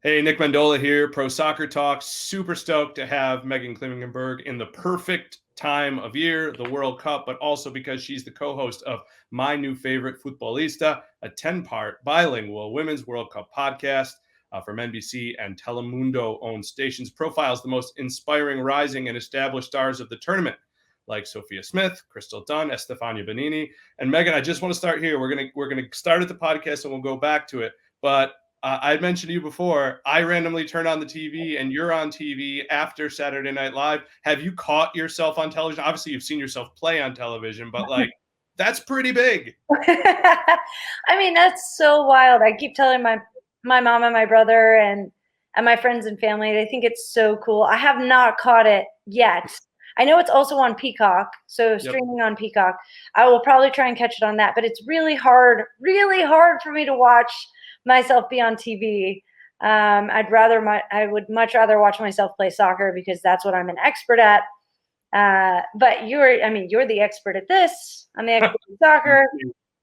Hey, Nick Mendola here, Pro Soccer Talk. Super stoked to have Meghan Klingenberg in the perfect time of year, the World Cup, but also because she's the co-host of my new favorite, Futbolista, a 10-part bilingual Women's World Cup podcast from NBC and Telemundo-owned stations. Profiles the most inspiring, rising, and established stars of the tournament, like Sophia Smith, Crystal Dunn, Estefania Benini. And Meghan, I just want to start here. We're gonna start at the podcast and we'll go back to it. But I mentioned to you before, I randomly turn on the TV and you're on TV after Saturday Night Live. Have you caught yourself on television? Obviously, you've seen yourself play on television, but like, that's pretty big. I mean, that's so wild. I keep telling my mom and my brother and my friends and family, they think it's so cool. I have not caught it yet. I know it's also on Peacock, so Yep. streaming on Peacock. I will probably try and catch it on that, but it's really hard for me to watch myself be on TV. I would much rather watch myself play soccer because that's what I'm an expert at. But you're the expert at this. I'm the expert in soccer.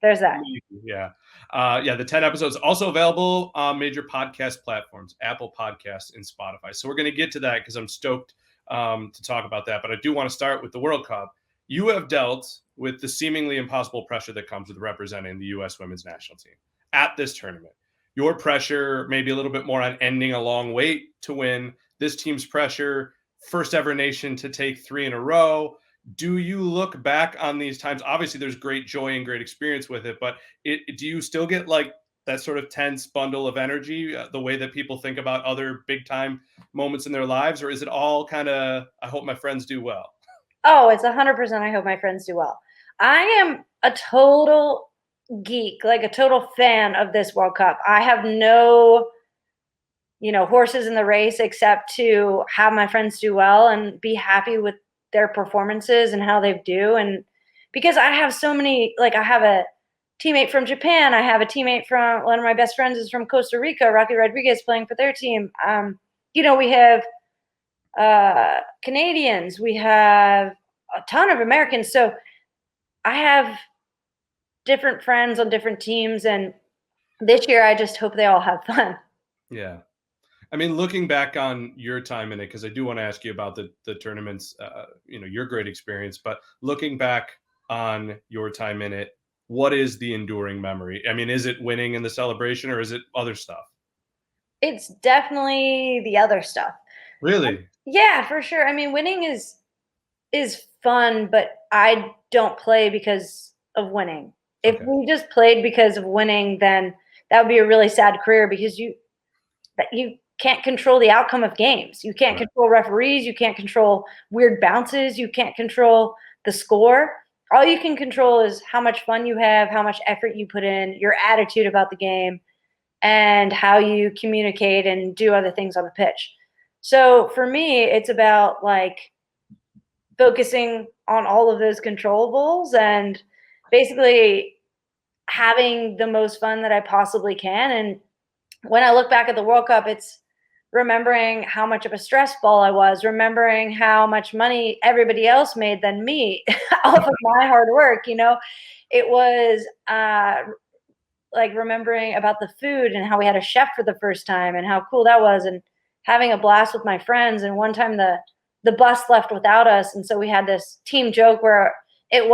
There's that. Yeah. The 10 episodes also available on major podcast platforms, Apple Podcasts and Spotify. So we're going to get to that because I'm stoked to talk about that. But I do want to start with the World Cup. You have dealt with the seemingly impossible pressure that comes with representing the U.S. women's national team at this tournament. Your pressure maybe a little bit more on ending a long wait to win. This team's pressure, first ever nation to take 3 in a row. Do you look back on these times? Obviously, there's great joy and great experience with it, but do you still get like that sort of tense bundle of energy, the way that people think about other big time moments in their lives? Or is it all kind of, I hope my friends do well? Oh, it's 100%. I hope my friends do well. I am a total geek, like a total fan of this World Cup. I have no, horses in the race except to have my friends do well and be happy with their performances and how they do. And because I have so many, like I have a teammate from Japan, I have a teammate from one of my best friends is from Costa Rica, Rocky Rodriguez playing for their team. We have Canadians, we have a ton of Americans. So I have different friends on different teams, and this year I just hope they all have fun. Yeah. I mean, looking back on your time in it, because I do want to ask you about the tournaments, your great experience, but looking back on your time in it, what is the enduring memory? I mean, is it winning in the celebration or is it other stuff? It's definitely the other stuff. Really? Yeah, for sure. I mean, winning is fun, but I don't play because of winning. If Okay. we just played because of winning, then that would be a really sad career because you can't control the outcome of games. You can't Right. control referees, you can't control weird bounces, you can't control the score. All you can control is how much fun you have, how much effort you put in, your attitude about the game, and how you communicate and do other things on the pitch. So for me, it's about like focusing on all of those controllables and basically having the most fun that I possibly can. And when I look back at the World Cup, it's remembering how much of a stress ball I was, remembering how much money everybody else made than me off of my hard work. It was like remembering about the food and how we had a chef for the first time and how cool that was, and having a blast with my friends. And one time the bus left without us, and so we had this team joke where it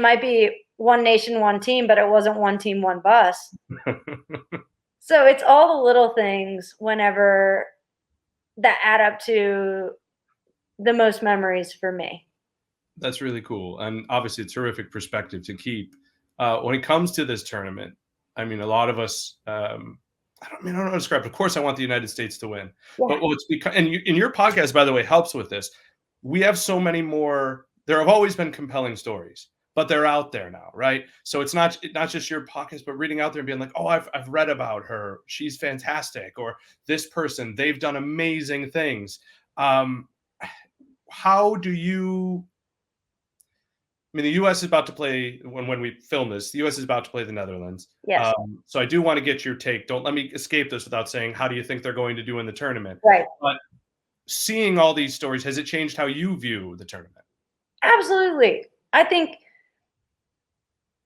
might be one nation, one team, but it wasn't one team, one bus. So it's all the little things whenever that add up to the most memories for me. That's really cool. And obviously, a terrific perspective to keep. When it comes to this tournament, I mean, a lot of us, I don't know how to describe it. Of course, I want the United States to win. Yeah. But what's because, and in your podcast, by the way, helps with this. We have so many more. There have always been compelling stories, but they're out there now, right? So it's not just your podcast, but reading out there and being like, oh, I've read about her. She's fantastic. Or this person, they've done amazing things. How do you I mean, the U.S. is about to play when we film this. The U.S. is about to play the Netherlands. Yes. So I do want to get your take. Don't let me escape this without saying, how do you think they're going to do in the tournament? Right. But seeing all these stories, has it changed how you view the tournament? Absolutely. I think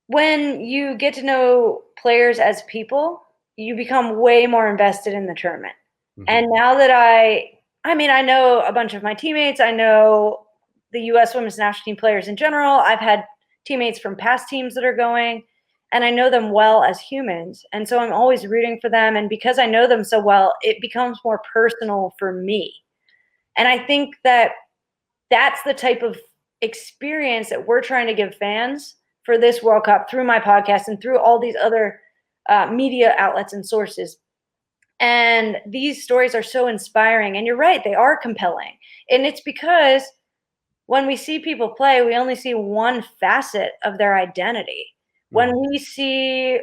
when you get to know players as people, you become way more invested in the tournament. Mhm. And now that I mean, I know a bunch of my teammates. I know the U.S. women's national team players in general. I've had teammates from past teams that are going, and I know them well as humans. And so I'm always rooting for them. And because I know them so well, it becomes more personal for me. And I think that that's the type of experience that we're trying to give fans for this World Cup through my podcast and through all these other media outlets and sources. And these stories are so inspiring. And you're right, they are compelling. And it's because when we see people play, we only see one facet of their identity. When we see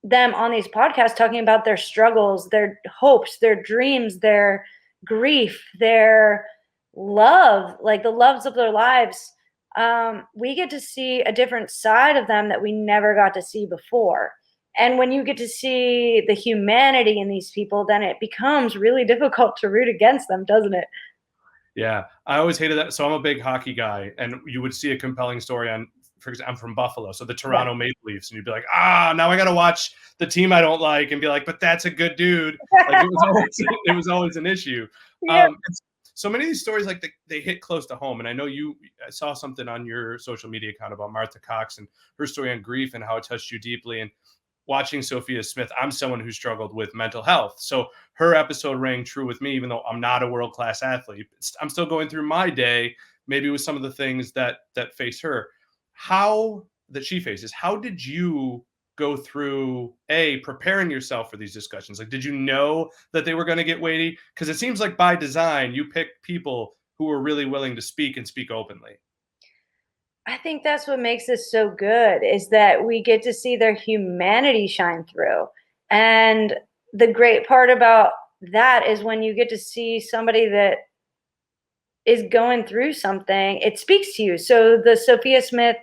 them on these podcasts talking about their struggles, their hopes, their dreams, their grief, their love, like the loves of their lives, we get to see a different side of them that we never got to see before. And when you get to see the humanity in these people, then it becomes really difficult to root against them, doesn't it? Yeah, I always hated that. So I'm a big hockey guy, and you would see a compelling story on, for example, I'm from Buffalo, so the Toronto Maple Leafs, and you'd be like, now I got to watch the team I don't like, and be like, but that's a good dude. Like it was always an issue. Yeah. So many of these stories, like they hit close to home, and I know I saw something on your social media account about Martha Cox and her story on grief and how it touched you deeply. And watching Sophia Smith, I'm someone who struggled with mental health. So her episode rang true with me, even though I'm not a world-class athlete. I'm still going through my day, maybe with some of the things that face her. That she faces. How did you go through preparing yourself for these discussions? Like, did you know that they were going to get weighty? Because it seems like by design, you picked people who were really willing to speak and speak openly. I think that's what makes this so good is that we get to see their humanity shine through. And the great part about that is when you get to see somebody that is going through something, it speaks to you. So the Sophia Smith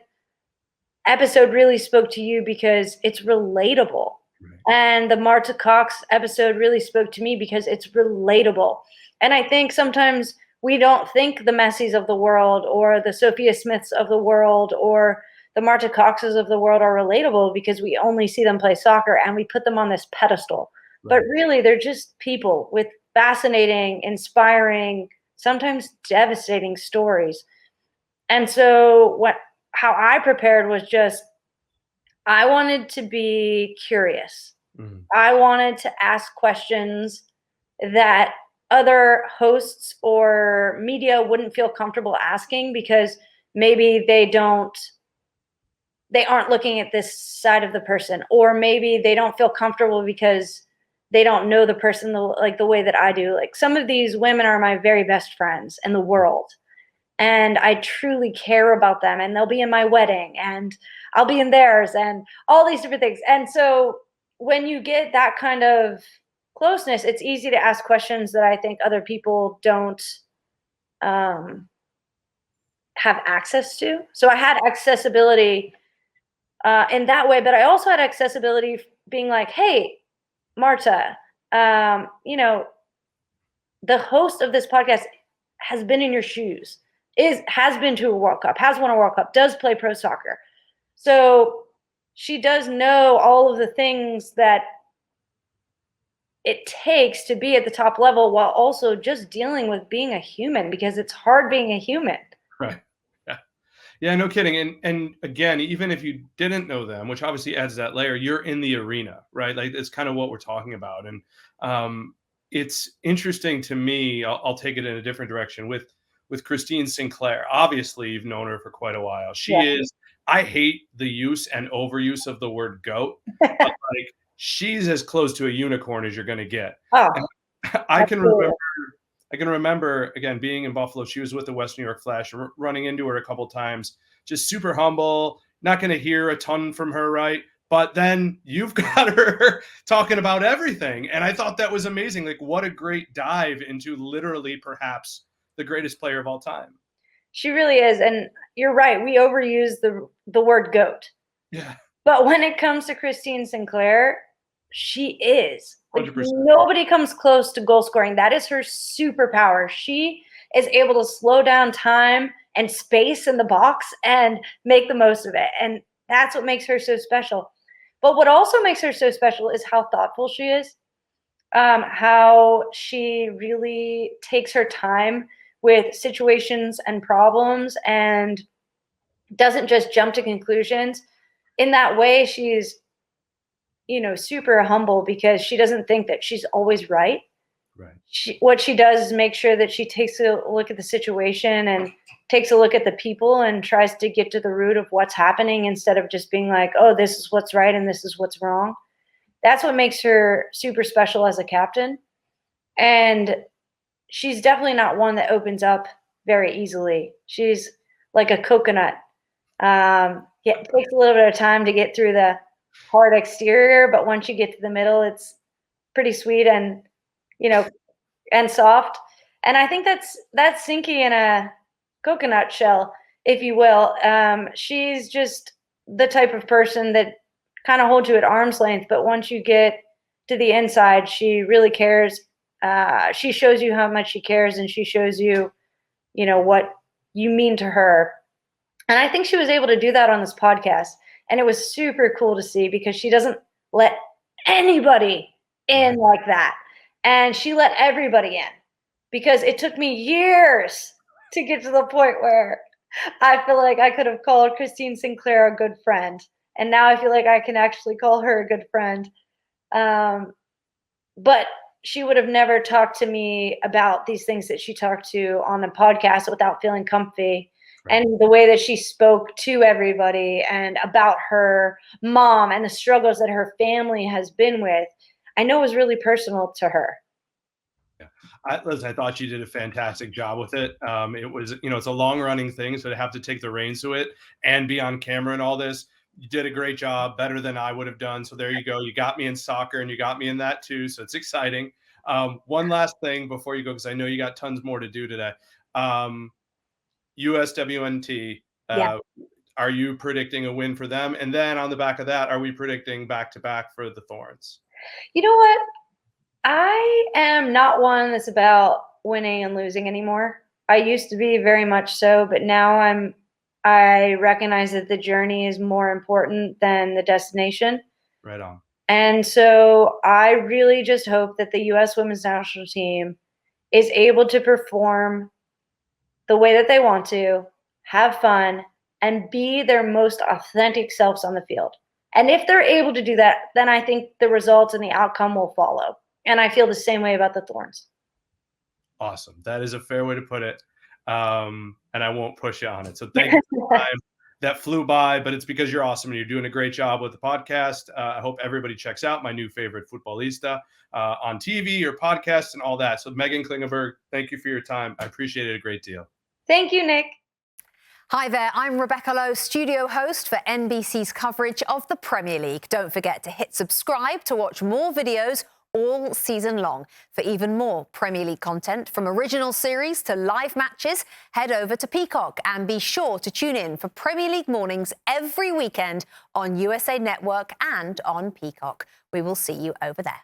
episode really spoke to you because it's relatable. Right. And the Marta Cox episode really spoke to me because it's relatable. And I think sometimes we don't think the Messis of the world or the Sophia Smiths of the world or the Marta Coxes of the world are relatable because we only see them play soccer and we put them on this pedestal. Right. But really, they're just people with fascinating, inspiring, sometimes devastating stories. And so how I prepared was just, I wanted to be curious. Mm-hmm. I wanted to ask questions that other hosts or media wouldn't feel comfortable asking because maybe they aren't looking at this side of the person, or maybe they don't feel comfortable because they don't know the person the way that I do. Like, some of these women are my very best friends in the world. And I truly care about them, and they'll be in my wedding and I'll be in theirs and all these different things. And so when you get that kind of closeness, it's easy to ask questions that I think other people don't have access to. So I had accessibility in that way, but I also had accessibility being like, hey, Marta, the host of this podcast has been in your shoes. Has been to a World Cup, has won a World Cup, does play pro soccer. So she does know all of the things that it takes to be at the top level while also just dealing with being a human, because it's hard being a human. Right. Yeah, no kidding. And again, even if you didn't know them, which obviously adds that layer, you're in the arena, right? Like, it's kind of what we're talking about. And it's interesting to me. I'll take it in a different direction with Christine Sinclair. Obviously, you've known her for quite a while. She is, I hate the use and overuse of the word goat, but like, she's as close to a unicorn as you're going to get. Oh, I can remember, again, being in Buffalo. She was with the West New York Flash, running into her a couple times, just super humble, not going to hear a ton from her, right? But then you've got her talking about everything. And I thought that was amazing. Like, what a great dive into literally perhaps the greatest player of all time. She really is. And you're right. We overuse the word GOAT. Yeah. But when it comes to Christine Sinclair, she is. Like, 100%. Nobody comes close to goal scoring. That is her superpower. She is able to slow down time and space in the box and make the most of it. And that's what makes her so special. But what also makes her so special is how thoughtful she is, how she really takes her time with situations and problems and doesn't just jump to conclusions. In that way, she's, super humble because she doesn't think that she's always right. Right. What she does is make sure that she takes a look at the situation and takes a look at the people and tries to get to the root of what's happening instead of just being like, oh, this is what's right and this is what's wrong. That's what makes her super special as a captain. And she's definitely not one that opens up very easily. She's like a coconut. It takes a little bit of time to get through the hard exterior, but once you get to the middle, it's pretty sweet and, and soft. And I think that's Sinky in a coconut shell, if you will. She's just the type of person that kind of holds you at arm's length, but once you get to the inside, she really cares. She shows you how much she cares, and she shows you, what you mean to her. And I think she was able to do that on this podcast. And it was super cool to see because she doesn't let anybody in like that. And she let everybody in because it took me years to get to the point where I feel like I could have called Christine Sinclair a good friend. And now I feel like I can actually call her a good friend. But she would have never talked to me about these things that she talked to on the podcast without feeling comfy. Right. And the way that she spoke to everybody and about her mom and the struggles that her family has been with, I know was really personal to her. Yeah. I thought she did a fantastic job with it. It was, it's a long running thing, so to have to take the reins to it and be on camera and all this, you did a great job, better than I would have done. So there you go. You got me in soccer and you got me in that too. So it's exciting. One last thing before you go, because I know you got tons more to do today. USWNT, are you predicting a win for them? And then on the back of that, are we predicting back-to-back for the Thorns? You know what? I am not one that's about winning and losing anymore. I used to be very much so, but now I recognize that the journey is more important than the destination. Right on. And so I really just hope that the U.S. women's national team is able to perform the way that they want to, have fun, and be their most authentic selves on the field. And if they're able to do that, then I think the results and the outcome will follow. And I feel the same way about the Thorns. Awesome. That is a fair way to put it. And I won't push you on it. So thank you for the time. That flew by, but it's because you're awesome and you're doing a great job with the podcast. I hope everybody checks out my new favorite Futbolista on TV, your podcast, and all that. So Meghan Klingenberg, thank you for your time. I appreciate it a great deal. Thank you, Nick. Hi there, I'm Rebecca Lowe, studio host for NBC's coverage of the Premier League. Don't forget to hit subscribe to watch more videos all season long. For even more Premier League content, from original series to live matches, head over to Peacock and be sure to tune in for Premier League mornings every weekend on USA Network and on Peacock. We will see you over there.